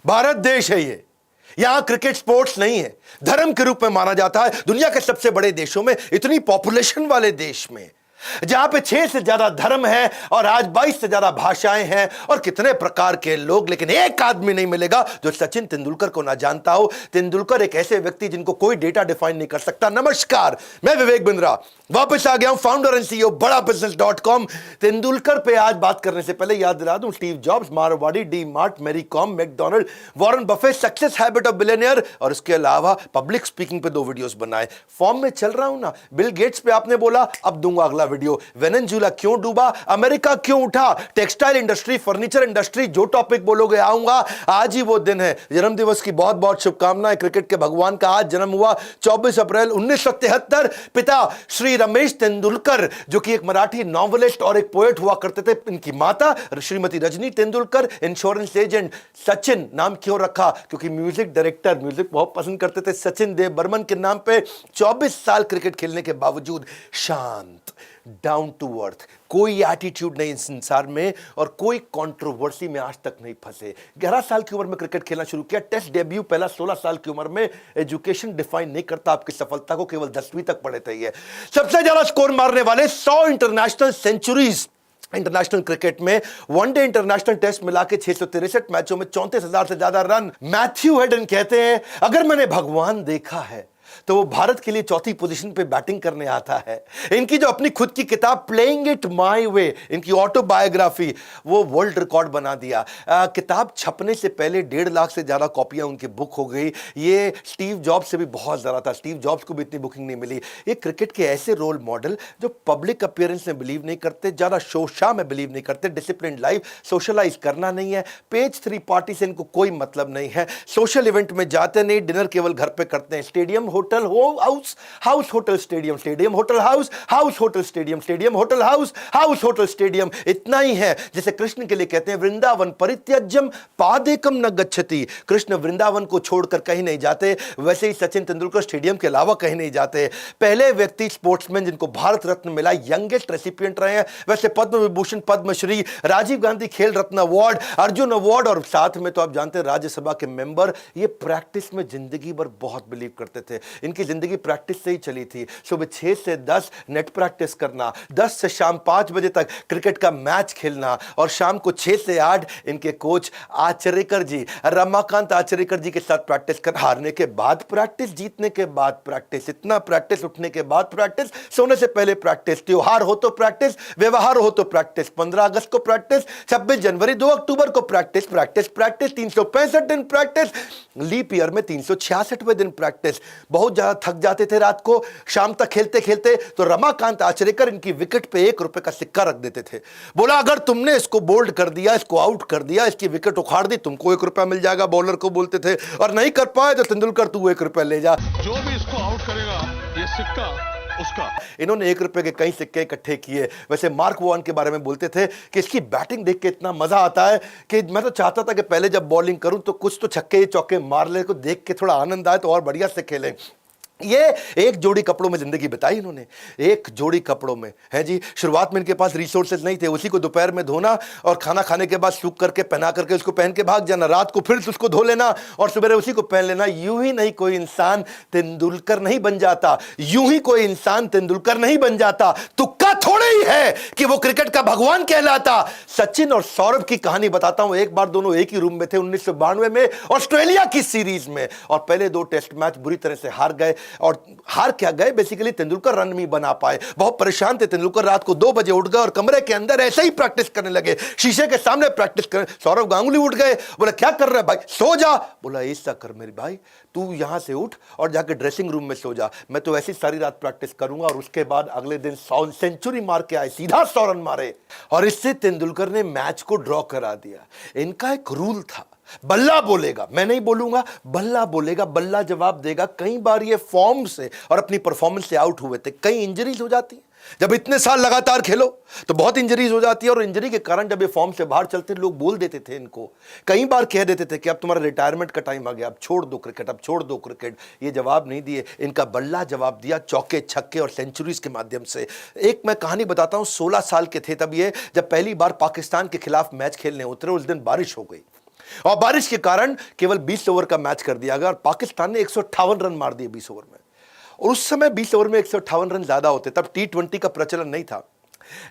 भारत देश है ये, यहां क्रिकेट स्पोर्ट्स नहीं है, धर्म के रूप में माना जाता है। दुनिया के सबसे बड़े देशों में, इतनी पॉपुलेशन वाले देश में, जहां पे 6 से ज्यादा धर्म है और आज 22 से ज्यादा भाषाएं हैं और कितने प्रकार के लोग, लेकिन एक आदमी नहीं मिलेगा जो सचिन तेंदुलकर को ना जानता हो। तेंदुलकर एक ऐसे व्यक्ति जिनको कोई डेटा डिफाइन नहीं कर सकता। नमस्कार, मैं विवेक बिंद्रा वापस आ गया हूं, फाउंडर एंड सीईओ बड़ाबिजनेस.com। तेंदुलकर पे आज बात करने से पहले याद दिला दूं, Steve Jobs, Marwari, D Mart, Mary Kom, McDonald, Warren Buffett, success habit of billionaire और इसके अलावा पब्लिक स्पीकिंग पे 2 वीडियोस बनाए। फॉर्म में चल रहा हूं ना। बिल गेट्स पे आपने बोला, अब दूंगा अगला वीडियो। वेनेजुएला क्यों डूबा, अमेरिका क्यों उठा, टेक्सटाइल इंडस्ट्री, फर्नीचर इंडस्ट्री, जो टॉपिक बोलोगे आऊंगा। आज ही वो दिन है। जन्मदिवस की बहुत बहुत शुभकामनाएं। क्रिकेट के भगवान का आज जन्म हुआ 24 अप्रैल 1973। पिता श्री रमेश तेंदुलकर, जो कि एक मराठी नॉवेलिस्ट और एक पोएट हुआ करते थे। इनकी माता श्रीमती रजनी तेंदुलकर। Insurance agent. सचिन नाम क्यों रखा, क्योंकि म्यूजिक डायरेक्टर, म्यूजिक बहुत पसंद करते थे। सचिन देव बर्मन के नाम पे 24 साल क्रिकेट खेलने के बावजूद शांत, डाउन टू अर्थ, कोई एटीट्यूड नहीं इस संसार में और कोई कंट्रोवर्सी में आज तक नहीं फंसे। 11 साल की उम्र में क्रिकेट खेलना शुरू किया। टेस्ट डेब्यू पहला 16 साल की उम्र में। एजुकेशन डिफाइन नहीं करता आपकी सफलता को, केवल 10वीं तक पढ़े थे। ये सबसे ज्यादा स्कोर मारने वाले 100 इंटरनेशनल सेंचुरीज इंटरनेशनल क्रिकेट में, वनडे इंटरनेशनल टेस्ट मिला के 663 मैचों में 34,000 से ज्यादा रन। मैथ्यू हेडन कहते हैं, अगर मैंने भगवान देखा है तो वो भारत के लिए 4थी पोजीशन पे बैटिंग करने आता है। इनकी जो अपनी खुद की किताब प्लेइंग इट माय वे, इनकी ऑटोबायोग्राफी, वो वर्ल्ड रिकॉर्ड बना दिया। किताब छपने से पहले 1.5 लाख से ज्यादा कॉपियां उनकी बुक हो गई। ये स्टीव जॉब्स से भी बहुत ज्यादा था। स्टीव जॉब्स को भी इतनी बुकिंग नहीं मिली। ये क्रिकेट के ऐसे रोल मॉडल जो पब्लिक अपीयरेंस में बिलीव नहीं करते, ज्यादा शो शाह में बिलीव नहीं करते, डिसिप्लिन लाइफ, सोशलाइज करना नहीं है, पेज 3 पार्टी से इनको कोई मतलब नहीं है, सोशल इवेंट में जाते नहीं, डिनर केवल घर पे करते हैं। Stadium hotel house, house hotel stadium, stadium hotel house, house hotel stadium, stadium hotel house, house hotel stadium. इतना ही है। जैसे कृष्ण के लिए कहते हैं, वृंदावन परित्यज्यम पादेकम न गच्छति। कृष्ण वृंदावन को छोड़कर कहीं नहीं जाते, वैसे ही सचिन तेंदुलकर स्टेडियम के अलावा कहीं नहीं जाते। पहले व्यक्ति स्पोर्ट्समैन जिनको भारत रत्न मिला, यंगेस्ट रेसिपिएंट रहे हैं। वैसे पद्म विभूषण, पद्मश्री, राजीव गांधी खेल रत्न अवार्ड, अर्जुन अवार्ड और साथ में तो आप जानते हैं राज्यसभा के मेंबर। ये प्रैक्टिस में जिंदगी भर बहुत बिलीव करते थे। इनकी जिंदगी प्रैक्टिस से ही चली थी। सुबह 6 से 10 नेट प्रैक्टिस करना, 10 से शाम 5 बजे तक क्रिकेट का मैच खेलना और शाम को 6 से 8 इनके कोच आचरेकर जी, रमाकांत आचरेकर जी के साथ प्रैक्टिस कर, हारने के बाद प्रैक्टिस, जीतने के बाद प्रैक्टिस, इतना प्रैक्टिस, उठने के बाद प्रैक्टिस, सोने से पहले प्रैक्टिस, त्योहार हो तो प्रैक्टिस, व्यवहार हो तो प्रैक्टिस, 15 अगस्त को प्रैक्टिस, 26 जनवरी, 2 अक्टूबर को प्रैक्टिस, प्रैक्टिस प्रैक्टिस, 365 दिन प्रैक्टिस, लीप ईयर में 366वें दिन प्रैक्टिस। बहुत ज्यादा थक जाते थे रात को, शाम तक खेलते खेलते, तो रमाकांत आचरेकर इनकी विकेट पे 1 रुपए का सिक्का रख देते थे। बोला, अगर तुमने इसको बोल्ड कर दिया, इसको आउट कर दिया, इसकी विकेट उखाड़ दी, तुमको 1 रुपया मिल जाएगा। बॉलर को बोलते थे, और नहीं कर पाए तो तेंदुलकर तू 1 रुपया ले जा, जो भी इसको आउट करेगा ये सिक्का उसका। इन्होंने 1 रुपए के कई सिक्के इकट्ठे किए। वैसे मार्क वॉन के बारे में बोलते थे कि इसकी बैटिंग देख के इतना मजा आता है कि मैं तो चाहता था कि पहले जब बॉलिंग करूं तो कुछ तो छक्के चौके मार ले, को देख के थोड़ा आनंद आए तो और बढ़िया से खेलें। ये एक जोड़ी कपड़ों में जिंदगी बिताई इन्होंने, एक जोड़ी कपड़ों में है जी। शुरुआत में इनके पास रिसोर्सेज नहीं थे, उसी को दोपहर में धोना और खाना खाने के बाद सूख करके पहना करके उसको पहन के भाग जाना, रात को फिर उसको धो लेना और सुबह उसी को पहन लेना। यूं ही नहीं कोई इंसान तेंदुलकर नहीं बन जाता, यूं ही कोई इंसान तेंदुलकर नहीं बन जाता। तुक्का थोड़े ही है कि वो क्रिकेट का भगवान कहलाता। सचिन और सौरभ की कहानी बताता हूं। एक बार दोनों एक ही रूम में थे 1992 में ऑस्ट्रेलिया की सीरीज में, और पहले 2 टेस्ट मैच बुरी तरह से हार गए। और हार क्या गए, बेसिकली तेंदुलकर रन नहीं बना पाए। बहुत परेशान थे तेंदुलकर। रात को 2 बजे उठ गए और कमरे के अंदर ऐसे ही प्रैक्टिस करने लगे, शीशे के सामने प्रैक्टिस कर। सौरभ गांगुली उठ गए, बोला क्या कर रहा है भाई, सो जा। बोला ऐसा कर मेरे भाई, तू यहां से उठ और जाकर ड्रेसिंग रूम में सो जा, मैं तो ऐसी सारी रात प्रैक्टिस करूंगा। और उसके बाद अगले दिन 100 सेंचुरी मार के आए, सीधा 100 रन मारे और इससे तेंदुलकर ने मैच को ड्रॉ करा दिया। इनका एक रूल था, बल्ला बोलेगा, मैं नहीं बोलूंगा, बल्ला बोलेगा, बल्ला जवाब देगा। कई बार ये फॉर्म से और अपनी परफॉर्मेंस से आउट हुए थे, कई इंजरीज हो जाती है। जब इतने साल लगातार खेलो तो बहुत इंजरीज हो जाती है, और इंजरी के कारण जब ये फॉर्म से बाहर चलते लोग बोल देते थे इनको, कई बार कह देते थे कि अब तुम्हारा रिटायरमेंट का टाइम आ गया, अब छोड़ दो क्रिकेट, अब छोड़ दो क्रिकेट। ये जवाब नहीं दिए, इनका बल्ला जवाब दिया चौके छक्के और सेंचुरीज के माध्यम से। एक मैं कहानी बताता हूं, 16 साल के थे तब ये, जब पहली बार पाकिस्तान के खिलाफ मैच खेलने उतरे। उस दिन बारिश हो गई, और बारिश के कारण केवल 20 ओवर का मैच कर दिया गया और पाकिस्तान ने 158 रन मार दिए 20 ओवर में। और उस समय 20 ओवर में 158 रन ज्यादा होते, तब T20 का प्रचलन नहीं था।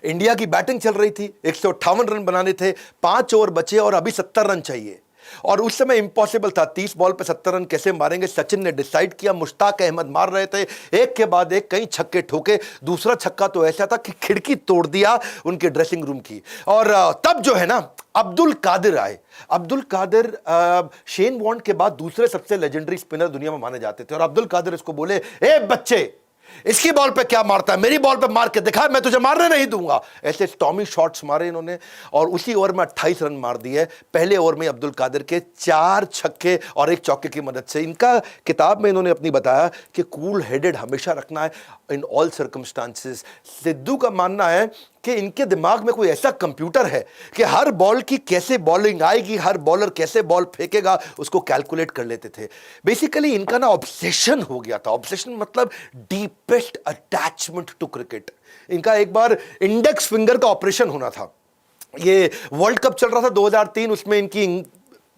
इंडिया की बैटिंग चल रही थी, 158 रन बनाने थे, 5 ओवर बचे और अभी 70 रन चाहिए। और उस समय इंपॉसिबल था, 30 बॉल पे 70 रन कैसे मारेंगे। सचिन ने डिसाइड किया, मुश्ताक अहमद मार रहे थे, एक के बाद एक कई छक्के ठोके। दूसरा छक्का तो ऐसा था कि खिड़की तोड़ दिया उनके ड्रेसिंग रूम की। और तब जो है ना, अब्दुल कादिर आए। अब्दुल कादिर शेन वॉर्न के बाद दूसरे सबसे लेजेंडरी स्पिनर दुनिया में माने जाते थे। और अब्दुल कादिर इसको बोले, ए बच्चे, इसकी बॉल पे क्या मारता है, मेरी बॉल पे मार के दिखा, मैं तुझे मारने नहीं दूंगा। ऐसे स्टॉमी शॉट्स मारे इन्होंने और उसी ओवर में 28 रन मार दिए। पहले ओवर में अब्दुल कादिर के 4 छक्के और 1 चौके की मदद से। इनका किताब में इन्होंने अपनी बताया कि कूल हेडेड हमेशा रखना है इन ऑल सर्कमस्टांसेस। सिद्धू का मानना है कि इनके दिमाग में कोई ऐसा कंप्यूटर है कि हर बॉल की कैसे बॉलिंग आएगी, हर बॉलर कैसे बॉल फेंकेगा, उसको कैलकुलेट कर लेते थे। बेसिकली इनका ना ऑब्सेशन हो गया था। ऑब्सेशन मतलब डीपेस्ट अटैचमेंट टू क्रिकेट। इनका एक बार इंडेक्स फिंगर का ऑपरेशन होना था। ये वर्ल्ड कप चल रहा था 2003, उसमें इनकी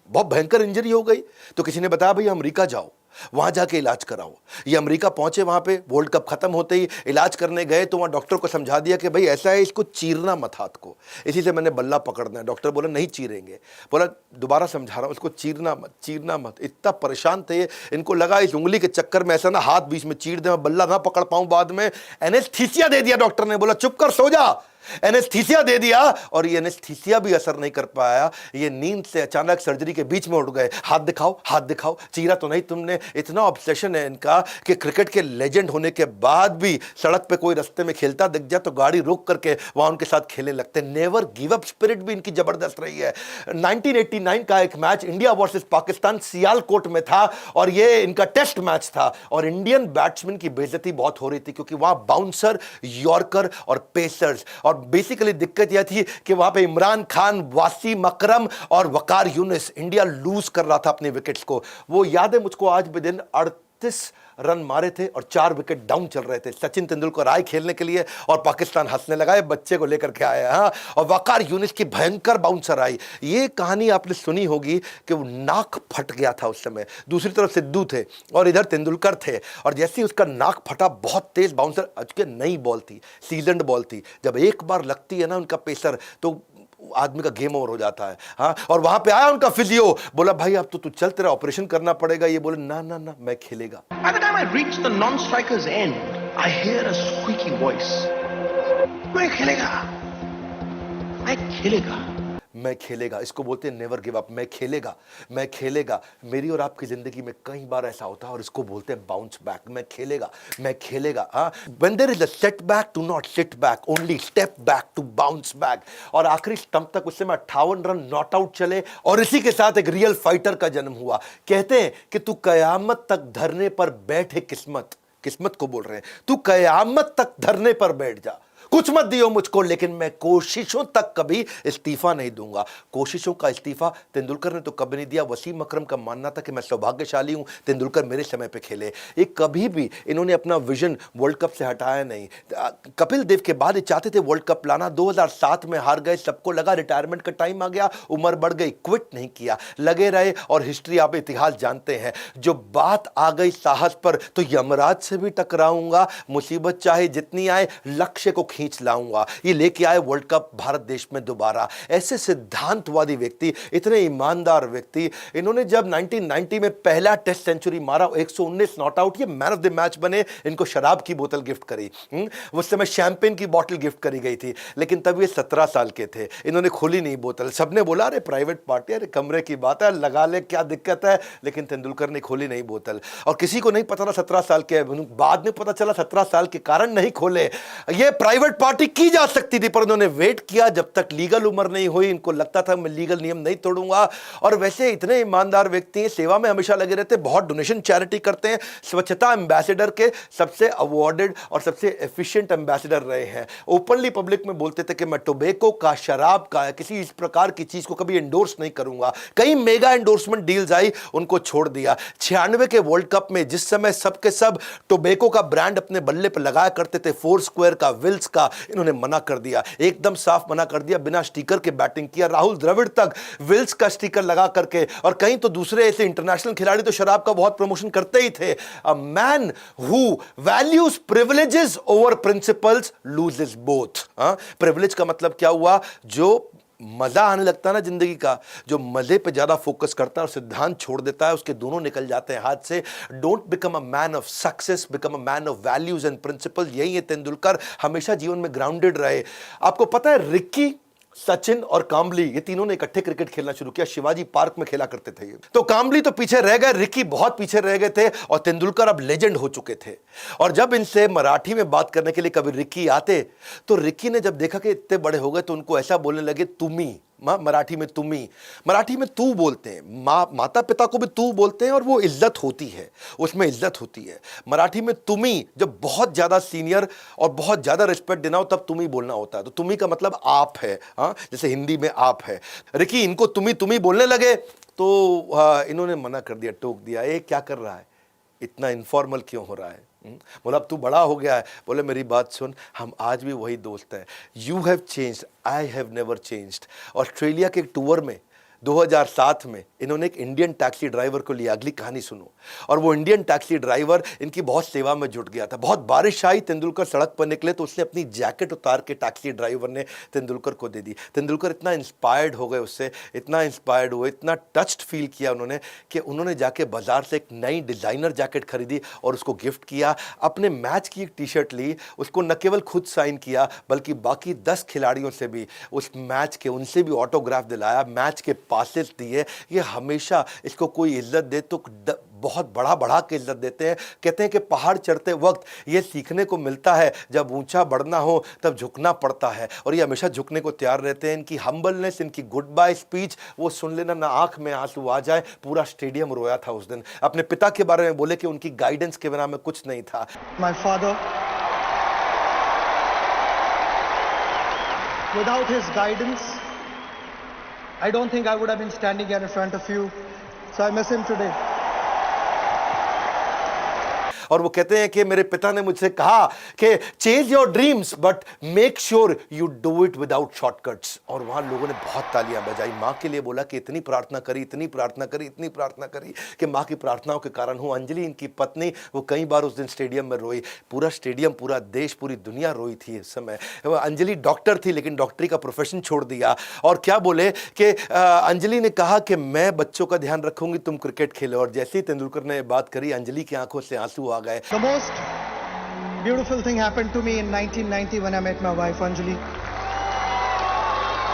बहुत भयंकर इंजरी हो गई। तो किसी ने बताया, भाई अमेरिका जाओ, वहां जाके इलाज कराओ। ये अमेरिका पहुंचे, वहां पे वर्ल्ड कप खत्म होते ही इलाज करने गए तो वहां डॉक्टर को समझा दिया कि भाई ऐसा है, इसको चीरना मत हाथ को, इसी से मैंने बल्ला पकड़ना है। डॉक्टर बोला नहीं चीरेंगे। बोला दोबारा समझा रहा हूं, उसको चीरना मत, चीरना मत। इतना परेशान थे, इनको लगा इस उंगली के चक्कर में ऐसा ना हाथ बीच में चीर दे, मैं बल्ला ना पकड़ पाऊं बाद में। एनेस्थीसिया दे दिया डॉक्टर ने, बोला चुप कर, सो जा। एनेस्थीसिया दे दिया और ये एनेस्थीसिया भी असर नहीं कर पाया। ये नींद से अचानक सर्जरी के बीच में उठ गए। हाथ दिखाओ, हाथ दिखाओ, चीरा तो नहीं तुमने। इतना ऑब्सेशन है इनका कि क्रिकेट के लेजेंड होने के बाद भी सड़क पे कोई रास्ते में खेलता दिख जाए तो गाड़ी रोक करके वहां उनके साथ खेलने लगते। नेवर गिव अप स्पिरिट भी इनकी जबरदस्त रही है। 1989 का एक match India versus Pakistan Sialkot में था और ये इनका टेस्ट मैच था और इंडियन बैट्समैन की बेइज्जती बहुत हो रही थी क्योंकि वहां बाउंसर, यॉर्कर और पेसर्स। और बेसिकली दिक्कत यह थी कि वहां पे इमरान खान, वासीम अकरम और वकार यूनिस, इंडिया लूज कर रहा था अपने विकेट्स को। वो याद है मुझको आज भी दिन, 38 रन मारे थे और 4 विकेट डाउन चल रहे थे। सचिन तेंदुलकर आए खेलने के लिए और पाकिस्तान हंसने लगा, ये बच्चे को लेकर के आया। हाँ, और वकार यूनिस की भयंकर बाउंसर आई। ये कहानी आपने सुनी होगी कि वो नाक फट गया था उस समय। दूसरी तरफ सिद्धू थे और इधर तेंदुलकर थे और जैसे ही उसका नाक फटा, बहुत तेज बाउंसर, अच्छी नई बॉल थी, सीजन्ड बॉल थी। जब एक बार लगती है ना उनका पेसर तो आदमी का गेम ओवर हो जाता है। हाँ, और वहां पे आया उनका फिजियो, बोला भाई अब तो तू चल, तेरा ऑपरेशन करना पड़ेगा। ये बोले ना ना ना, मैं खेलेगा। By the time I reach the non-striker's end, I hear a squeaky voice. मैं खेलेगा, मैं खेलेगा, मैं खेलेगा। इसको बोलते हैं नेवर गिव अप। मैं खेलेगा, मैं खेलेगा। मेरी और आपकी जिंदगी में कई बार ऐसा होता है और इसको बोलते हैं बाउंस बैक। मैं खेलेगा, मैं खेलेगा। हाँ, when there is a setback, do not sit back, only step back to bounce back। और आखिरी स्टंप तक उस समय 58 रन नॉट आउट चले और इसी के साथ एक रियल फाइटर का जन्म हुआ। कहते हैं कि तू कयामत तक धरने पर बैठ है, किस्मत को बोल रहे हैं, तू कयामत तक धरने पर बैठ जा, कुछ मत दियो मुझको, लेकिन मैं कोशिशों तक कभी इस्तीफा नहीं दूंगा। कोशिशों का इस्तीफा तेंदुलकर ने तो कभी नहीं दिया। वसीम अकरम का मानना था कि मैं सौभाग्यशाली हूं, तेंदुलकर मेरे समय पे खेले। ये कभी भी इन्होंने अपना विजन वर्ल्ड कप से हटाया नहीं। कपिल देव के बाद ये चाहते थे वर्ल्ड कप लाना, 2007 में हार गए, सबको लगा रिटायरमेंट का टाइम आ गया, उम्र बढ़ गई, क्विट नहीं किया, लगे रहे और हिस्ट्री आप इतिहास जानते हैं। जो बात आ गई साहस पर तो यमराज से भी टकराऊंगा, मुसीबत चाहे जितनी आए, लक्ष्य को खींच लाऊंगा। ये लेके आए वर्ल्ड कप भारत देश में दोबारा। ऐसे सिद्धांतवादी व्यक्ति, इतने ईमानदार व्यक्ति, इन्होंने जब 1990 में पहला टेस्ट सेंचुरी मारा, 119 नॉट आउट, ये मैन ऑफ द मैच बने। इनको शराब की बोतल गिफ्ट करी, उस समय शैंपेन की बोतल गिफ्ट करी गई थी, लेकिन तब ये 17 साल के थे। इन्होंने खोली नहीं बोतल। सबने बोला अरे प्राइवेट पार्टी, अरे कमरे की बात है, लगा ले, क्या दिक्कत है, लेकिन तेंदुलकर ने खोली नहीं बोतल। और किसी को नहीं पता था 17 साल के, बाद में पता चला 17 साल के कारण नहीं खोले। ये प्राइवेट पार्टी की जा सकती थी पर उन्होंने वेट किया जब तक लीगल उम्र नहीं हुई। इनको लगता था मैं लीगल नियम नहीं तोड़ूंगा। और वैसे इतने ईमानदार व्यक्ति हैं, सेवा में हमेशा लगे रहते हैं, बहुत डोनेशन चैरिटी करते हैं, स्वच्छता एम्बेसडर के सबसे अवार्डेड और सबसे एफिशिएंट एम्बेसडर रहे हैं। ओपनली पब्लिक में बोलते थे कि मैं टोबैको का, शराब का, किसी इस प्रकार की चीज को कभी एंडोर्स नहीं करूंगा। कई मेगा एंडोर्समेंट डील्स आई, उनको छोड़ दिया। 96 के वर्ल्ड कप में जिस समय सबके सब टोबैको का ब्रांड अपने बल्ले पर लगाया करते थे, फोर स्क्वायर का, विल्स का, का इन्होंने मना कर दिया, एकदम साफ मना कर दिया, बिना स्टिकर के बैटिंग किया। राहुल द्रविड़ तक विल्स का स्टिकर लगा करके, और कहीं तो दूसरे ऐसे इंटरनेशनल खिलाड़ी तो शराब का बहुत प्रमोशन करते ही थे। A man who values privileges over principles loses both. Privilege का मतलब क्या हुआ? जो मजा आने लगता है ना जिंदगी का, जो मजे पे ज्यादा फोकस करता है और सिद्धांत छोड़ देता है, उसके दोनों निकल जाते हैं हाथ से। Don't become a man of success, become a man of values and principle. यही है तेंदुलकर, हमेशा जीवन में ग्राउंडेड रहे। आपको पता है रिक्की, सचिन और काम्बली, ये तीनों ने इकट्ठे क्रिकेट खेलना शुरू किया। शिवाजी पार्क में खेला करते थे ये। तो काम्बली तो पीछे रह गए, रिक्की बहुत पीछे रह गए थे, और तेंदुलकर अब लेजेंड हो चुके थे। और जब इनसे मराठी में बात करने के लिए कभी रिक्की आते, तो रिक्की ने जब देखा कि इतने बड़े हो गए, तो उनको ऐसा बोलने लगे, तुम्ही। मराठी में तुम्ही, मराठी में तू बोलते हैं। माता पिता को भी तू बोलते हैं, और वो इज्जत होती है, उसमें इज्जत होती है। मराठी में तुम्ही, जब बहुत ज्यादा सीनियर और बहुत ज्यादा रिस्पेक्ट देना हो तब तुम्ही बोलना होता है। तो तुम्ही का मतलब आप है, जैसे हिंदी में आप है। रिकी इनको तुम्ही तुम्ही बोलने लगे, तो इन्होंने मना कर दिया, टोक दिया, ये क्या कर रहा है, इतना इनफॉर्मल क्यों हो रहा है? बोला अब तू बड़ा हो गया है। बोले मेरी बात सुन, हम आज भी वही दोस्त हैं। You have changed, I have never changed. Australia के एक टूर में 2007 में इन्होंने एक इंडियन टैक्सी ड्राइवर को लिया। अगली कहानी सुनो। और वो इंडियन टैक्सी ड्राइवर इनकी बहुत सेवा में जुट गया था। बहुत बारिश आई, तेंदुलकर सड़क पर निकले, तो उसने अपनी जैकेट उतार के टैक्सी ड्राइवर ने तेंदुलकर को दे दी। तेंदुलकर इतना इंस्पायर्ड हो गए उससे, इतना इंस्पायर्ड हुए, इतना टच्ड फील किया उन्होंने, कि उन्होंने जाके बाजार से एक नई डिज़ाइनर जैकेट खरीदी और उसको गिफ्ट किया। अपने मैच की एक टी शर्ट ली, उसको न केवल खुद साइन किया, बल्कि बाकी 10 खिलाड़ियों से भी उस मैच के, उनसे भी ऑटोग्राफ दिलाया, मैच के पासेस दिए। ये हमेशा, इसको कोई इज्जत दे तो बहुत बढ़ा के इज्जत देते हैं। कहते हैं कि पहाड़ चढ़ते वक्त ये सीखने को मिलता है, जब ऊंचा बढ़ना हो तब झुकना पड़ता है, और ये हमेशा झुकने को तैयार रहते हैं। इनकी हम्बलनेस, इनकी गुड बाय स्पीच, वो सुन लेना, ना आंख में आंसू आ जाए। पूरा स्टेडियम रोया था उस दिन। अपने पिता के बारे में बोले कि उनकी गाइडेंस के बिना में कुछ नहीं था। My father, without his guidance, I don't think I would have been standing here in front of you. So I miss him today. और वो कहते हैं कि मेरे पिता ने मुझसे कहा कि chase your dreams but make sure you do it without shortcuts. और वहां लोगों ने बहुत तालियां बजाई। मां के लिए बोला कि इतनी प्रार्थना करी, इतनी प्रार्थना करी, इतनी प्रार्थना करी कि मां की प्रार्थनाओं के कारण हूं। अंजलि इनकी पत्नी, वो कई बार उस दिन स्टेडियम में रोई। पूरा स्टेडियम, पूरा देश, पूरी दुनिया रोई थी इस समय। अंजलि डॉक्टर थी, लेकिन डॉक्टरी का प्रोफेशन छोड़ दिया। और क्या बोले कि अंजलि ने कहा कि मैं बच्चों का ध्यान रखूंगी, तुम क्रिकेट खेलो। और जैसे ही तेंदुलकर ने बात करी, अंजलि की आंखों से आंसू आ गए। The most beautiful thing happened to me in 1990 when I met my wife Anjali.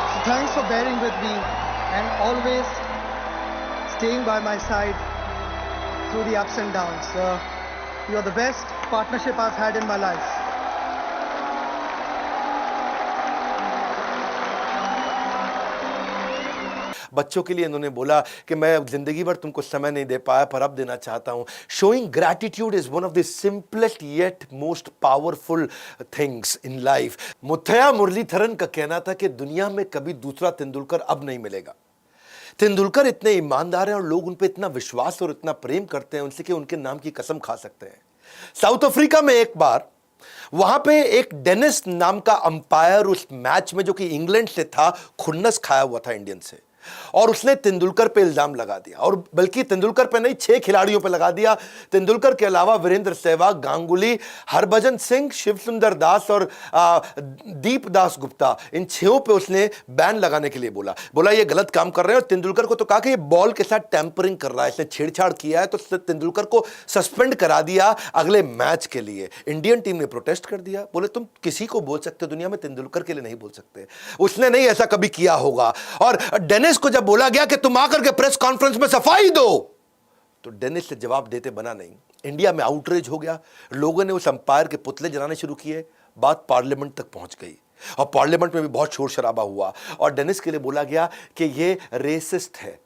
So thanks for bearing with me and always staying by my side through the ups and downs. You are the best partnership I've had in my life. बच्चों के लिए इन्होंने बोला कि मैं जिंदगी भर तुमको समय नहीं दे पाया, पर अब देना चाहता हूं। Showing gratitude is one of the simplest yet most powerful things in life. Muttiah Muralitharan का कहना था कि दुनिया में कभी दूसरा तेंदुलकर अब नहीं मिलेगा। तेंदुलकर इतने ईमानदार हैं और लोग उन पर इतना विश्वास और इतना प्रेम करते हैं उनसे कि उनके नाम की कसम खा सकते हैं। साउथ अफ्रीका में एक बार वहां पे एक डेनिस नाम का अंपायर उस मैच में, जो कि इंग्लैंड से था, खुन्नस खाया हुआ था इंडियन से, और उसने तेंदुलकर पे इल्जाम लगा दिया। और बल्कि तेंदुलकर पे नहीं, 6 खिलाड़ियों पे लगा दिया। तेंदुलकर के अलावा वीरेंद्र सहवाग, गांगुली, हरभजन सिंह, शिव सुंदर दास और दीप दास गुप्ता, इन 6 पे उसने बैन लगाने के लिए बोला ये गलत काम कर रहे हैं। और तेंदुलकर को तो कहा कि ये बॉल के साथ टैंपरिंग कर रहा है, इसने छेड़छाड़ किया है। तो तेंदुलकर को सस्पेंड करा दिया अगले मैच के लिए। इंडियन टीम ने प्रोटेस्ट कर दिया, बोले तुम किसी को बोल सकते हो दुनिया में, तेंदुलकर के लिए नहीं बोल सकते। उसने नहीं ऐसा कभी किया होगा। और डेनिस को जब बोला गया कि तुम आकर के प्रेस कॉन्फ्रेंस में सफाई दो, तो डेनिस से जवाब देते बना नहीं। इंडिया में आउटरीच हो गया, लोगों ने उस अंपायर के पुतले जलाने शुरू किए। बात पार्लियामेंट तक पहुंच गई और पार्लियामेंट में भी बहुत शोर शराबा हुआ। और डेनिस के लिए बोला गया कि ये रेसिस्ट है,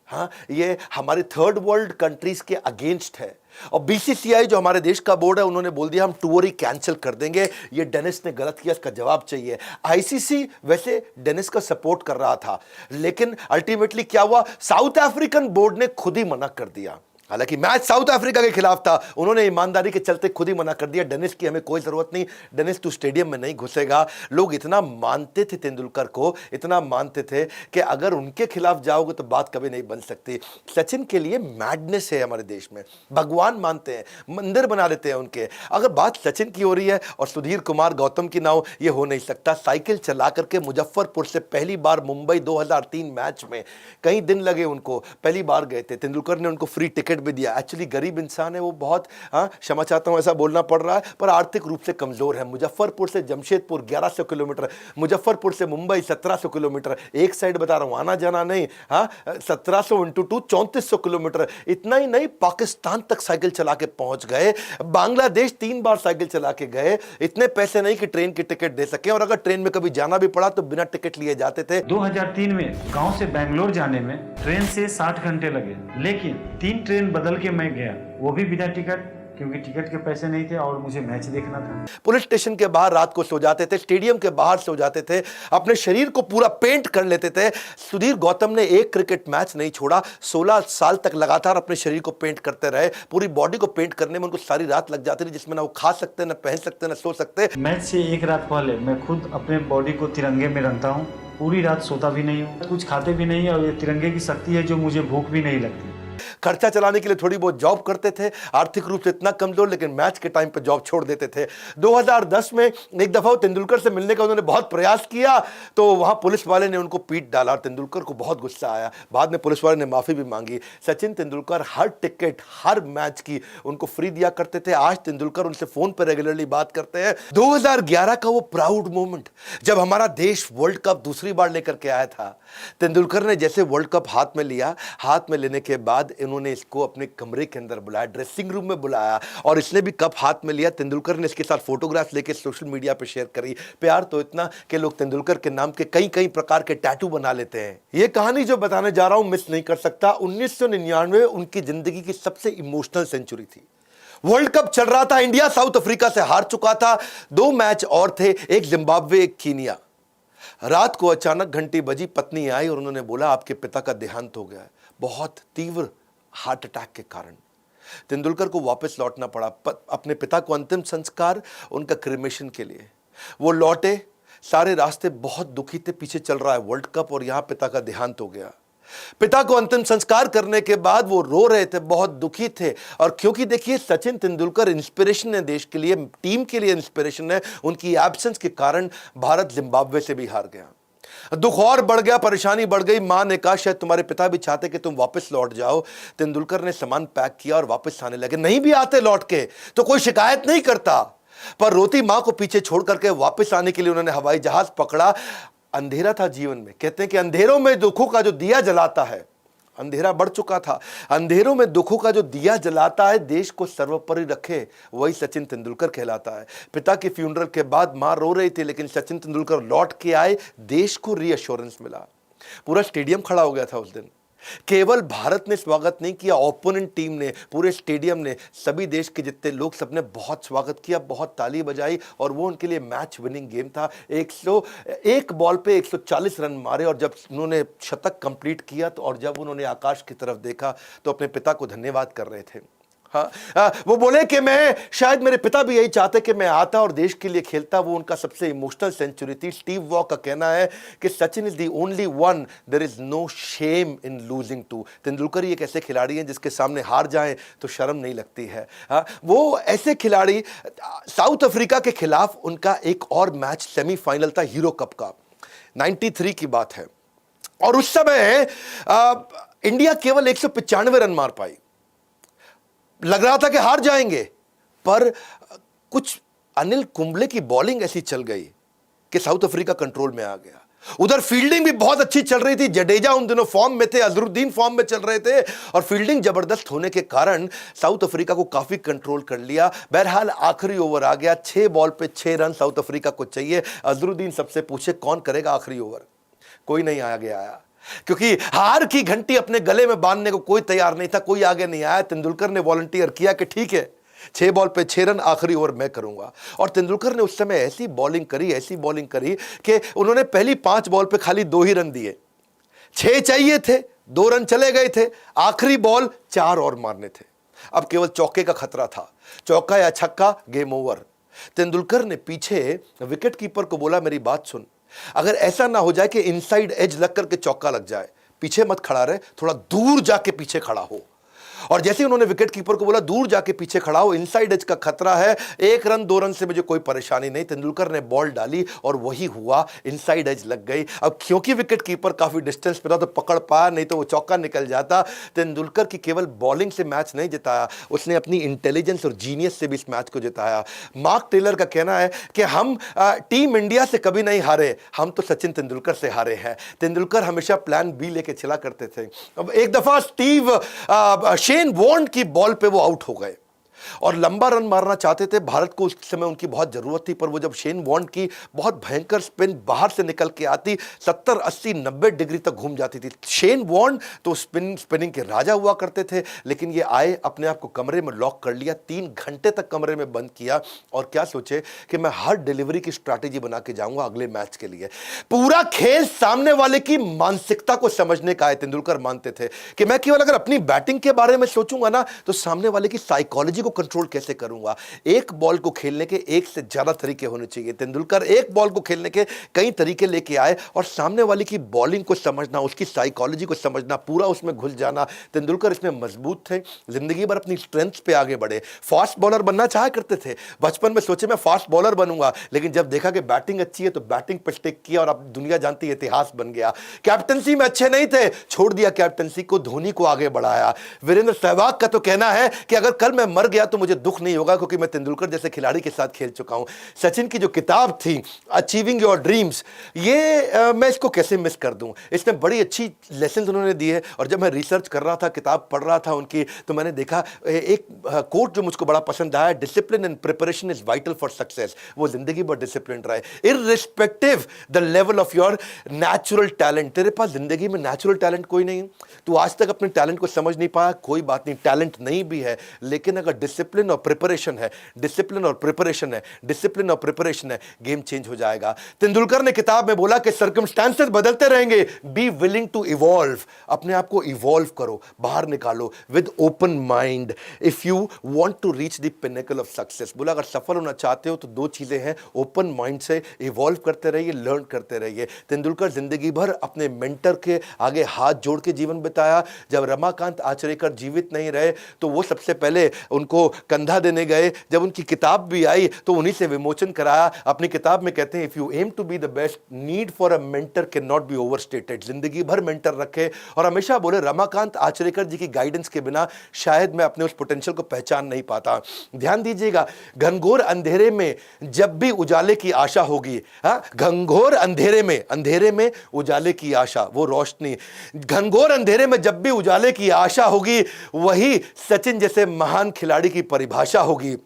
ये हमारे थर्ड वर्ल्ड कंट्रीज के अगेंस्ट है। और बीसीसीआई जो हमारे देश का बोर्ड है, उन्होंने बोल दिया हम टूर ही कैंसिल कर देंगे। ये डेनिस ने गलत किया, इसका जवाब चाहिए। आईसीसी वैसे डेनिस का सपोर्ट कर रहा था, लेकिन अल्टीमेटली क्या हुआ, साउथ अफ्रीकन बोर्ड ने खुद ही मना कर दिया। हालांकि मैच साउथ अफ्रीका के खिलाफ था, उन्होंने ईमानदारी के चलते खुद ही मना कर दिया, डेनिस की हमें कोई जरूरत नहीं, डेनिस तू स्टेडियम में नहीं घुसेगा। लोग इतना मानते थे तेंदुलकर को, इतना मानते थे कि अगर उनके खिलाफ जाओगे तो बात कभी नहीं बन सकती। सचिन के लिए मैडनेस है, हमारे देश में भगवान मानते हैं, मंदिर बना देते हैं उनके। अगर बात सचिन की हो रही है और सुधीर कुमार गौतम की ना हो, ये हो नहीं सकता। साइकिल चला करके मुजफ्फरपुर से पहली बार मुंबई 2003 मैच में, कई दिन लगे उनको, पहली बार गए थे। तेंदुलकर ने उनको फ्री टिकट भी दिया। एक्चुअली गरीब इंसान है वो, बहुत क्षमा चाहता हूं ऐसा बोलना पड़ रहा है, पर आर्थिक रूप से कमजोर है। मुजफ्फरपुर से जमशेदपुर 1100 किलोमीटर, मुजफ्फरपुर से मुंबई 1700 किलोमीटर, एक साइड बता रहा हूं, आना जाना नहीं, 1700 × 2 3400 किलोमीटर। इतना ही नहीं, पाकिस्तान तक साइकिल चला के पहुंच गए, बांग्लादेश 3 बार साइकिल चला के गए। इतने पैसे नहीं कि ट्रेन की टिकट दे सके, और अगर ट्रेन में कभी जाना भी पड़ा तो बिना टिकट लिए जाते थे। 2003 में गांव से बेंगलोर जाने में ट्रेन से 60 घंटे लगे, लेकिन 3 ट्रेन बदल के मैं गया, वो भी बिना टिकट, क्योंकि टिकट के पैसे नहीं थे और मुझे मैच देखना था। पुलिस स्टेशन के बाहर रात को सो जाते थे, स्टेडियम के बाहर सो जाते थे, अपने शरीर को पूरा पेंट कर लेते थे। सुधीर गौतम ने एक क्रिकेट मैच नहीं छोड़ा, 16 साल तक लगातार अपने शरीर को पेंट करते रहे। पूरी बॉडी को पेंट करने में उनको सारी रात लग जाती थी, जिसमें ना वो खा सकते, ना पहन सकते, ना सो सकते। मैच से एक रात पहले मैं खुद अपने बॉडी को तिरंगे में रंगता हूँ, पूरी रात सोता भी नहीं हूँ, कुछ खाते भी नहीं, और ये तिरंगे की शक्ति है जो मुझे भूख भी नहीं लगती। खर्चा चलाने के लिए थोड़ी बहुत जॉब करते थे, आर्थिक रूप से इतना कमजोर, लेकिन मैच के टाइम पे जॉब छोड़ देते थे। 2010 में एक दफा तेंदुलकर से मिलने का उन्होंने बहुत प्रयास किया, तो वहां पुलिस वाले ने उनको पीट डाला और तेंदुलकर को बहुत गुस्सा आया। बाद में पुलिस वाले ने माफी भी मांगी। सचिन तेंदुलकर हर टिकट, हर मैच की उनको फ्री दिया करते थे। आज तेंदुलकर उनसे फोन पर रेगुलरली बात करते हैं। 2011 का वो प्राउड मोमेंट, जब हमारा देश वर्ल्ड कप दूसरी बार लेकर के आया था, तेंदुलकर ने जैसे वर्ल्ड कप हाथ में लिया, हाथ में लेने के बाद इन्होंने इसको अपने कमरे के अंदर बुलाया, ड्रेसिंग रूम में बुलाया, और इसने भी कप हाथ में लिया। तेंदुलकर ने इसके साथ फोटोग्राफ लेके सोशल मीडिया पे शेयर करी। प्यार तो इतना कि लोग तेंदुलकर के नाम के कई कई प्रकार के टैटू बना लेते हैं। ये कहानी जो बताने जा रहा हूं मिस नहीं कर सकता। 1999 उनकी जिंदगी की सबसे इमोशनल सेंचुरी थी। वर्ल्ड कप चल रहा था, इंडिया साउथ अफ्रीका से हार चुका था, 2 मैच और थे, एक जिम्बाब्वे एक कीनिया। रात को अचानक घंटी बजी, पत्नी आई और उन्होंने बोला आपके पिता का देहांत हो गया है, बहुत तीव्र हार्ट अटैक के कारण। तेंदुलकर को वापस लौटना पड़ा अपने पिता को अंतिम संस्कार, उनका क्रिमेशन के लिए। वो लौटे, सारे रास्ते बहुत दुखी थे, पीछे चल रहा है वर्ल्ड कप और यहां पिता का देहांत हो गया। पिता को अंतिम संस्कार करने के बाद वो रो रहे थे, बहुत दुखी थे। और क्योंकि देखिए सचिन तेंदुलकर इंस्पिरेशन है देश के लिए, टीम के लिए इंस्पिरेशन है, उनकी एब्सेंस के कारण भारत जिम्बाब्वे से भी हार गया। दुख और बढ़ गया, परेशानी बढ़ गई। मां ने कहा शायद तुम्हारे पिता भी चाहते कि तुम वापस लौट जाओ। तेंदुलकर ने सामान पैक किया और वापस आने लगे। नहीं भी आते लौट के तो कोई शिकायत नहीं करता, पर रोती मां को पीछे छोड़ करके वापस आने के लिए उन्होंने हवाई जहाज पकड़ा। अंधेरा था जीवन में, कहते हैं कि अंधेरों में दुखों का जो दिया जलाता है, अंधेरा बढ़ चुका था, अंधेरों में दुखों का जो दिया जलाता है, देश को सर्वोपरि रखे, वही सचिन तेंदुलकर कहलाता है। पिता की फ्यूनरल के बाद मां रो रही थी, लेकिन सचिन तेंदुलकर लौट के आए, देश को रीअश्योरेंस मिला। पूरा स्टेडियम खड़ा हो गया था उस दिन। केवल भारत ने स्वागत नहीं किया, ओपोनेंट टीम ने, पूरे स्टेडियम ने, सभी देश के जितने लोग, सबने बहुत स्वागत किया, बहुत ताली बजाई, और वो उनके लिए मैच विनिंग गेम था। 101 बॉल पे 140 रन मारे, और जब उन्होंने शतक कंप्लीट किया तो, और जब उन्होंने आकाश की तरफ देखा तो अपने पिता को धन्यवाद कर रहे थे। वो बोले कि मैं, शायद मेरे पिता भी यही चाहते कि मैं आता और देश के लिए खेलता। वो उनका सबसे इमोशनल सेंचुरी थी। स्टीव वॉ का कहना है कि Sachin is the only one, there is no shame in losing to. Tendulkar ही एक ऐसे खिलाड़ी हैं जिसके सामने हार जाएं तो शर्म नहीं लगती है। वो ऐसे खिलाड़ी, साउथ अफ्रीका के खिलाफ उनका एक और मैच सेमीफाइनल था हीरो कप का, 93 की बात है, और उस समय इंडिया केवल 195 रन मार पाई। लग रहा था कि हार जाएंगे, पर कुछ अनिल कुंबले की बॉलिंग ऐसी चल गई कि साउथ अफ्रीका कंट्रोल में आ गया। उधर फील्डिंग भी बहुत अच्छी चल रही थी, जडेजा उन दिनों फॉर्म में थे, अजरुद्दीन फॉर्म में चल रहे थे, और फील्डिंग जबरदस्त होने के कारण साउथ अफ्रीका को काफी कंट्रोल कर लिया। बहरहाल आखिरी ओवर आ गया, 6 बॉल पे 6 रन साउथ अफ्रीका को चाहिए। अजरुद्दीन सबसे पूछे कौन करेगा आखिरी ओवर, कोई नहीं आया, क्योंकि हार की घंटी अपने गले में बांधने को कोई तैयार नहीं था, कोई आगे नहीं आया। तेंदुलकर ने वॉलंटियर किया कि ठीक है, 6 बॉल पे 6 रन, आखिरी ओवर मैं करूंगा। और तेंदुलकर ने उस समय ऐसी बॉलिंग करी कि उन्होंने पहली 5 बॉल पे खाली 2 ही रन दिए। 6 चाहिए थे, 2 रन चले गए थे, आखिरी बॉल 4 और मारने थे। अब केवल चौके का खतरा था, चौका या छक्का, गेम ओवर। तेंदुलकर ने पीछे विकेट कीपर को बोला, मेरी बात सुन, अगर ऐसा ना हो जाए कि इनसाइड एज लग करके चौका लग जाए, पीछे मत खड़ा रहे, थोड़ा दूर जाके पीछे खड़ा हो। और जैसे उन्होंने विकेट कीपर को बोला दूर जाके पीछे खड़ा हो, इनसाइड एज का खतरा है, 1 रन 2 रन से मुझे कोई परेशानी नहीं। तेंदुलकर ने बॉल डाली और वही हुआ, इनसाइड एज लग गई। अब क्योंकि विकेट कीपर काफी डिस्टेंस पे था तो पकड़ पाया, नहीं तो वो चौका निकल जाता। तेंदुलकर की केवल बॉलिंग से मैच नहीं जिताया, उसने अपनी इंटेलिजेंस और जीनियस से भी इस मैच को जिताया। मार्क टेलर का कहना है कि हम टीम इंडिया से कभी नहीं हारे, हम तो सचिन तेंदुलकर से हारे हैं। तेंदुलकर हमेशा प्लान बी लेके चला करते थे। अब एक दफा शेन वॉर्न की बॉल पे वो आउट हो गए और लंबा रन मारना चाहते थे, भारत को उस समय उनकी बहुत जरूरत थी, पर वो जब शेन वॉर्न की बहुत भयंकर स्पिन बाहर से निकल के आती, 70 80 90 डिग्री तक घूम जाती थी। शेन वॉर्न तो स्पिनिंग के राजा हुआ करते थे, लेकिन ये आए, अपने आप को कमरे में लॉक कर लिया, 3 घंटे तक कमरे में बंद किया और क्या सोचे कि मैं हर डिलीवरी की स्ट्रैटेजी बना के जाऊंगा अगले मैच के लिए। पूरा खेल सामने वाले की मानसिकता को समझने का है। तेंदुलकर मानते थे कि मैं केवल अगर अपनी बैटिंग के बारे में सोचूंगा ना तो सामने वाले की साइकोलॉजी को कंट्रोल कैसे करूंगा। एक बॉल को खेलने के एक से ज्यादा तरीके होने चाहिए। तेंदुलकर एक बॉल को खेलने के कई तरीके लेके आए और सामने वाले की बॉलिंग को समझना, उसकी साइकोलॉजी को समझना, पूरा उसमें घुस जाना। तेंदुलकर इसमें मजबूत थे, जिंदगी भर अपनी स्ट्रेंथ पे आगे बढ़े। फास्ट बॉलर बनना चाहा करते थे, बचपन में सोचे मैं फास्ट बॉलर बनूंगा, लेकिन जब देखा कि बैटिंग अच्छी है तो बैटिंग पर स्टिक किया और अब दुनिया जानती है, इतिहास बन गया। कैप्टनसी में अच्छे नहीं थे, छोड़ दिया कैप्टनसी को, धोनी को आगे बढ़ाया। वीरेंद्र सहवाग का तो कहना है कि अगर कल मैं मर गया तो मुझे दुख नहीं होगा, क्योंकि मैं तेंदुलकर जैसे खिलाड़ी के साथ खेल चुका हूं। सचिन की जो किताब थी अचीविंग योर ड्रीम्स, ये मैं इसको कैसे मिस कर दूं। इसमें बड़ी अच्छी लेसन उन्होंने दी है। और जब मैं रिसर्च कर रहा था, किताब पढ़ रहा था उनकी, तो मैंने देखा एक कोट जो मुझको बड़ा पसंद आया, discipline and preparation is vital for success. वो जिंदगी भर डिसिप्लिन रहे, irrespective the level of your natural talent. तेरे पास जिंदगी में नेचुरल टैलेंट कोई नहीं, तू आज तक अपने टैलेंट को समझ नहीं पाया, कोई बात नहीं, टैलेंट नहीं भी है, लेकिन अगर डिसिप्लिन और प्रिपरेशन है, डिसिप्लिन और प्रिपरेशन है, डिसिप्लिन और प्रिपरेशन है, गेम चेंज हो जाएगा। तेंदुलकर ने किताब में बोला कि सर्कमस्टेंसेस बदलते रहेंगे, बी विलिंग टू इवॉल्व। अपने आप को इवॉल्व करो, बाहर निकालो with open mind if you want to reach the pinnacle of success. बोला अगर सफल होना चाहते हो तो 2 चीजें हैं, ओपन माइंड से इवॉल्व करते रहिए, लर्न करते रहिए। तेंदुलकर जिंदगी भर अपने मेंटर के आगे हाथ जोड़ के जीवन बिताया। जब रमाकांत आचरेकर जीवित नहीं रहे तो वो सबसे पहले उनको कंधा देने गए। जब उनकी किताब भी आई तो उन्हीं से विमोचन कराया। अपनी किताब में कहते हैं if you aim to be the best, need for a mentor can not be overstated. जिंदगी भर मेंटर रखे और हमेशा बोले रमाकांत आचरेकर जी की गाइडेंस के बिना शायद मैं अपने उस पोटेंशियल को पहचान नहीं पाता। ध्यान दीजिएगा, घनघोर अंधेरे में जब भी उजाले की आशा होगी, घनघोर अंधेरे में उजाले की आशा, वो रोशनी, घनघोर अंधेरे में जब भी उजाले की आशा होगी, वही सचिन जैसे महान खिलाड़ी की परिभाषा होगी।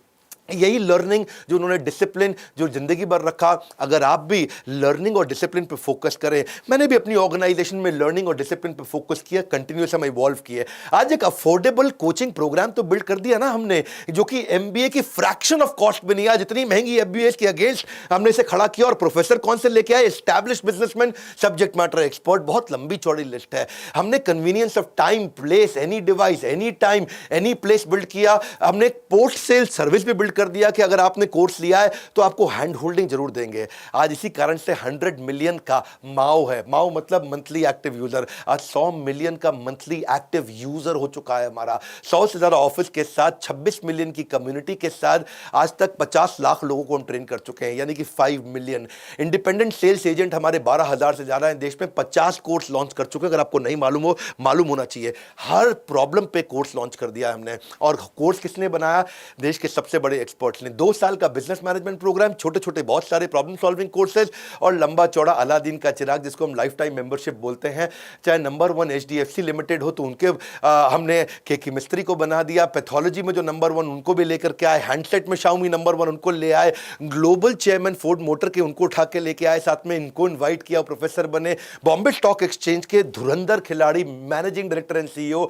यही लर्निंग जो उन्होंने डिसिप्लिन जो जिंदगी भर रखा, अगर आप भी लर्निंग और डिसिप्लिन पे फोकस करें। मैंने भी अपनी ऑर्गेनाइजेशन में लर्निंग और डिसिप्लिन पे फोकस किया, कंटिन्यूस हम इवॉल्व किए। आज एक अफोर्डेबल कोचिंग प्रोग्राम तो बिल्ड कर दिया ना हमने, जो कि एमबीए की फ्रैक्शन ऑफ कॉस्ट में नहीं। आज इतनी महंगी एमबीए के अगेंस्ट हमने इसे खड़ा किया और प्रोफेसर कौन से लेके आए, established businessman, subject matter expert, बहुत लंबी चौड़ी लिस्ट है। हमने convenience of time, place, any device, any time, any place build किया। हमने पोस्ट सेल सर्विस भी बिल्ड कर दिया कि अगर आपने कोर्स लिया है तो आपको हैंड होल्डिंग जरूर देंगे। आज इसी कारण से 100 मिलियन का माओ है, माओ मतलब मंथली एक्टिव यूजर। आज 100 मिलियन का मंथली एक्टिव यूजर हो चुका है हमारा। 100 से ज्यादा ऑफिस के साथ, 26 मिलियन की कम्युनिटी के साथ आज तक 50 लाख लोगों को हम ट्रेन कर चुके हैं, यानी कि 5 मिलियन। इंडिपेंडेंट सेल्स एजेंट हमारे 12,000 से ज्यादा हैं देश में। 50 कोर्स लॉन्च कर चुके हैं, अगर आपको नहीं मालूम हो, मालूम होना चाहिए। हर प्रॉब्लम पे कोर्स लॉन्च कर दिया हमने। और कोर्स किसने बनाया, देश के सबसे बड़े एक्सपर्ट्स ने। 2 साल का बिजनेस मैनेजमेंट प्रोग्राम, छोटे छोटे बहुत सारे प्रॉब्लम सॉल्विंग कोर्सेज और लंबा चौड़ा अलादीन का चिराग, जिसको हम लाइफ टाइम मेंबरशिप बोलते हैं। चाहे नंबर 1 HDFC लिमिटेड हो तो उनके हमने के मिस्त्री को बना दिया। पैथोलॉजी में जो नंबर 1 उनको भी लेकर के आए। हैंडसेट में Xiaomi नंबर 1 उनको ले आए। ग्लोबल चेयरमैन फोर्ड मोटर के उनको उठा के लेके आए, साथ में इनको इन्वाइट किया, प्रोफेसर बने। बॉम्बे स्टॉक एक्सचेंज के धुरंधर खिलाड़ी, managing director and CEO।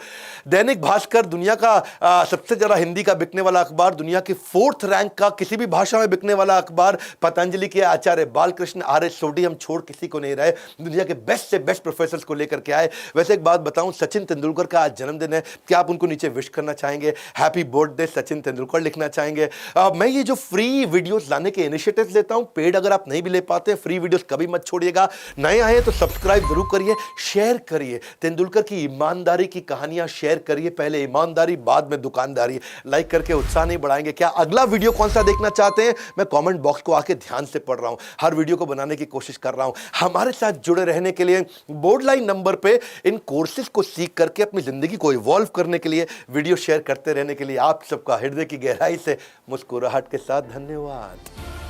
Dainik Bhaskar दुनिया का सबसे ज्यादा हिंदी का बिकने वाला अखबार, दुनिया के 4 4th रैंक का किसी भी भाषा में बिकने वाला अखबार पतंजलि के आचार्य बालकृष्ण आर्य सोडी हम छोड़ किसी को नहीं रहे, दुनिया के बेस्ट से बेस्ट प्रोफेसर्स को लेकर के आए। वैसे एक बात बताऊं, सचिन तेंदुलकर का आज जन्मदिन है, क्या आप उनको नीचे विश करना चाहेंगे? हैप्पी बर्थडे सचिन तेंदुलकर लिखना चाहेंगे? मैं ये जो फ्री वीडियोस लाने के इनिशिएटिव्स लेता हूं, पेड अगर आप नहीं भी ले पाते, फ्री वीडियोस कभी मत छोड़िएगा। नए आए तो सब्सक्राइब जरूर करिए, शेयर करिए, तेंदुलकर की ईमानदारी की कहानियां शेयर करिए, पहले ईमानदारी बाद में दुकानदारी। लाइक करके उत्साह नहीं बढ़ाएंगे? क्या अगला वीडियो कौन सा देखना चाहते हैं? मैं कमेंट बॉक्स को आके ध्यान से पढ़ रहा हूं, हर वीडियो को बनाने की कोशिश कर रहा हूं। हमारे साथ जुड़े रहने के लिए बोर्ड लाइन नंबर पे इन कोर्सेज को सीख करके अपनी जिंदगी को इवॉल्व करने के लिए, वीडियो शेयर करते रहने के लिए आप सबका हृदय की गहराई से मुस्कुराहट के साथ धन्यवाद।